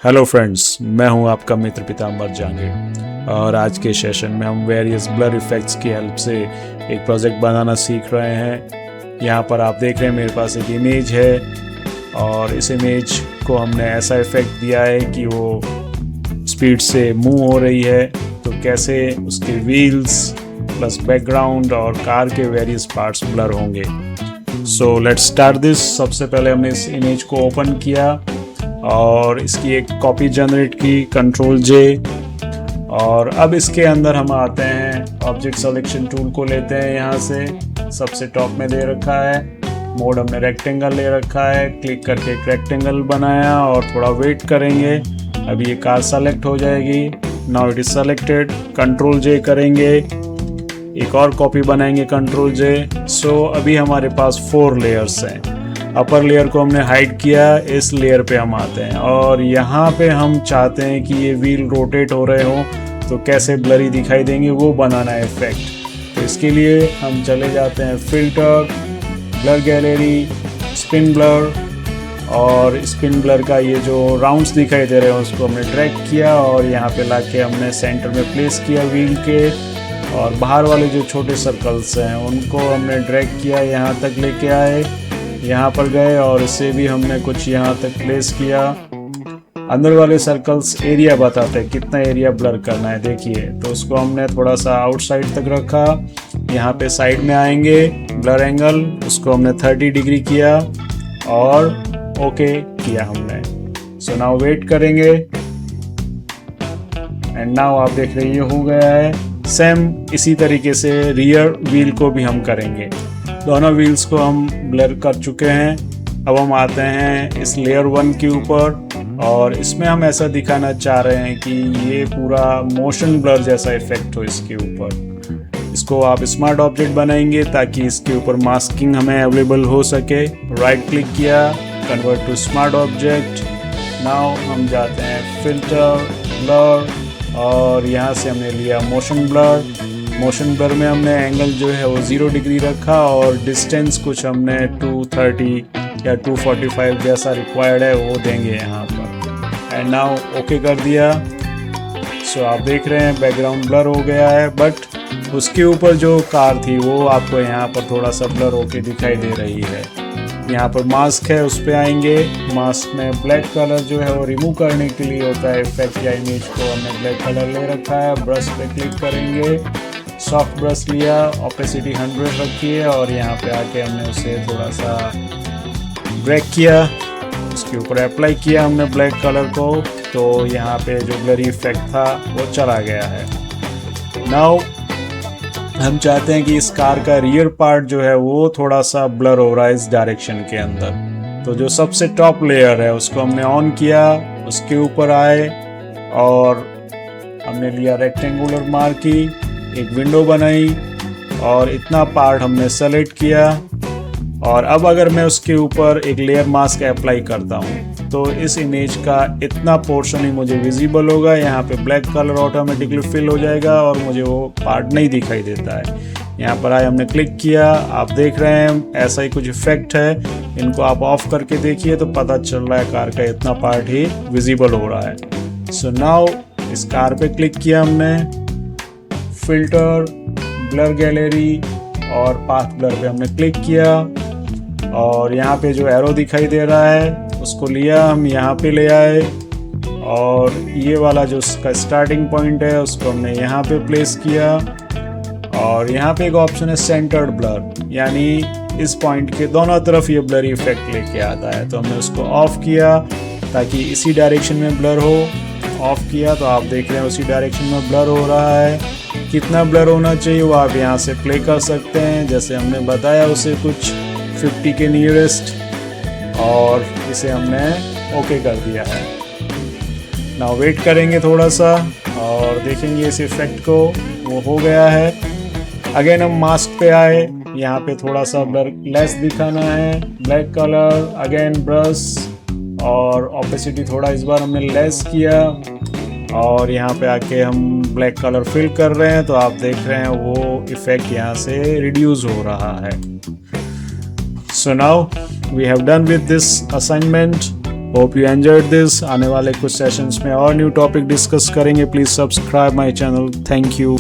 Hello friends, मैं हूं आपका मित्र पीताम्बर जहांगीर और आज के सेशन में हम वेरियस ब्लर इफेक्ट्स की हेल्प से एक प्रोजेक्ट बनाना सीख रहे हैं। यहाँ पर आप देख रहे हैं मेरे पास एक इमेज है और इस इमेज को हमने ऐसा इफेक्ट दिया है कि वो स्पीड से मूव हो रही है। तो कैसे उसके व्हील्स प्लस बैकग्राउंड और कार के वेरियस पार्ट्स ब्लर होंगे। So let's start this. सबसे पहले हमने इस इमेज को ओपन किया और इसकी एक कॉपी जनरेट की Ctrl+J और अब इसके अंदर हम आते हैं ऑब्जेक्ट सिलेक्शन टूल को लेते हैं। यहाँ से सबसे टॉप में दे रखा है मोड, हमने रेक्टेंगल ले रखा है। क्लिक करके एक रेक्टेंगल बनाया और थोड़ा वेट करेंगे। अभी ये कार सेलेक्ट हो जाएगी। Now it is selected. Ctrl+J करेंगे, एक और कॉपी बनाएंगे Ctrl+J। सो अभी हमारे पास 4 लेयर्स हैं। अपर लेयर को हमने हाइड किया, इस लेयर पे हम आते हैं और यहाँ पे हम चाहते हैं कि ये व्हील रोटेट हो रहे हो तो कैसे ब्लरी दिखाई देंगे वो बनाना है इफेक्ट। तो इसके लिए हम चले जाते हैं filter, blur gallery, spin blur और स्पिन ब्लर का ये जो राउंड्स दिखाई दे रहे हैं उसको हमने ड्रैग किया और यहाँ पे लाके हमने सेंटर में प्लेस किया व्हील के। और बाहर वाले जो छोटे सर्कल्स हैं उनको हमने ड्रैग किया, यहाँ तक लेके आए, यहाँ पर गए और इसे भी हमने कुछ यहाँ तक प्लेस किया। अंदर वाले सर्कल्स एरिया बताते हैं कितना एरिया ब्लर करना है, देखिए। तो उसको हमने थोड़ा सा आउटसाइड तक रखा। यहाँ पे साइड में आएंगे, ब्लर एंगल उसको हमने 30 डिग्री किया और ओके किया हमने। सो नाउ वेट करेंगे एंड नाउ आप देख रहे हैं ये हो गया है। सेम इसी तरीके से रियर व्हील को भी हम करेंगे। दोनों व्हील्स को हम ब्लर कर चुके हैं। अब हम आते हैं इस लेयर 1 के ऊपर और इसमें हम ऐसा दिखाना चाह रहे हैं कि ये पूरा मोशन ब्लर जैसा इफेक्ट हो इसके ऊपर। इसको आप स्मार्ट ऑब्जेक्ट बनाएंगे ताकि इसके ऊपर मास्किंग हमें अवेलेबल हो सके। राइट क्लिक किया, convert to smart object. Now हम जाते हैं फिल्टर, ब्लर और यहाँ से हमने लिया मोशन ब्लर। मोशन ब्लर में हमने एंगल जो है वो 0 डिग्री रखा और डिस्टेंस कुछ हमने 230 या 245 जैसा रिक्वायर्ड है वो देंगे यहाँ पर। एंड नाउ ओके कर दिया। सो आप देख रहे हैं बैकग्राउंड ब्लर हो गया है, बट उसके ऊपर जो कार थी वो आपको यहाँ पर थोड़ा सा ब्लर होके दिखाई दे रही है। यहाँ पर मास्क है, उस पर आएंगे। मास्क में ब्लैक कलर जो है वो रिमूव करने के लिए होता है इफेक्ट या इमेज को हमने ब्लैक कलर ले रखा है। ब्रश पे क्लिक करेंगे, सॉफ्ट ब्रश लिया, ओपेसिटी 100 रखिए और यहाँ पे आके हमने उसे थोड़ा सा ब्रेक किया, उसके ऊपर अप्लाई किया हमने ब्लैक कलर को। तो यहाँ पे जो ब्लरी इफेक्ट था वो चला गया है। नाउ हम चाहते हैं कि इस कार का रियर पार्ट जो है वो थोड़ा सा ब्लर हो रहा है इस डायरेक्शन के अंदर। तो जो सबसे टॉप लेयर है उसको हमने ऑन किया, उसके ऊपर आए और हमने लिया रेक्टेंगुलर मार्की, एक विंडो बनाई और इतना पार्ट हमने सेलेक्ट किया। और अब अगर मैं उसके ऊपर एक लेयर मास्क अप्लाई करता हूँ तो इस इमेज का इतना पोर्शन ही मुझे विजिबल होगा। यहाँ पे ब्लैक कलर ऑटोमेटिकली फिल हो जाएगा और मुझे वो पार्ट नहीं दिखाई देता है। यहाँ पर आए, हमने क्लिक किया, आप देख रहे हैं ऐसा ही कुछ इफेक्ट है। इनको आप ऑफ करके देखिए तो पता चल रहा है कार का इतना पार्ट ही विजिबल हो रहा है। सो नाउ इस कार पे क्लिक किया हमने, फिल्टर, ब्लर गैलरी और पाथ ब्लर पे हमने क्लिक किया और यहाँ पे जो एरो दिखाई दे रहा है उसको लिया, हम यहाँ पे ले आए और ये वाला जो उसका स्टार्टिंग पॉइंट है उसको हमने यहाँ पे प्लेस किया। और यहाँ पे एक ऑप्शन है सेंटर्ड ब्लर, यानी इस पॉइंट के दोनों तरफ ये ब्लरी इफेक्ट लेके आता है। तो हमने उसको ऑफ किया ताकि इसी डायरेक्शन में ब्लर हो। ऑफ किया तो आप देख रहे हैं उसी डायरेक्शन में ब्लर हो रहा है। कितना ब्लर होना चाहिए वो आप यहाँ से प्ले कर सकते हैं, जैसे हमने बताया उसे कुछ 50 के नियरेस्ट और इसे हमने ओके कर दिया है। नाउ वेट करेंगे थोड़ा सा और देखेंगे इस इफेक्ट को, वो हो गया है। अगेन हम मास्क पे आए, यहाँ पे थोड़ा सा ब्लर लेस दिखाना है, ब्लैक कलर, अगेन ब्रश और ओपेसिटी थोड़ा इस बार हमने लेस किया और यहाँ पे आके हम ब्लैक कलर फिल कर रहे हैं। तो आप देख रहे हैं वो इफेक्ट यहाँ से रिड्यूस हो रहा है। So now we have done with this assignment. Hope you enjoyed this. आने वाले कुछ सेशंस में और न्यू टॉपिक डिस्कस करेंगे। Please subscribe my channel. Thank you.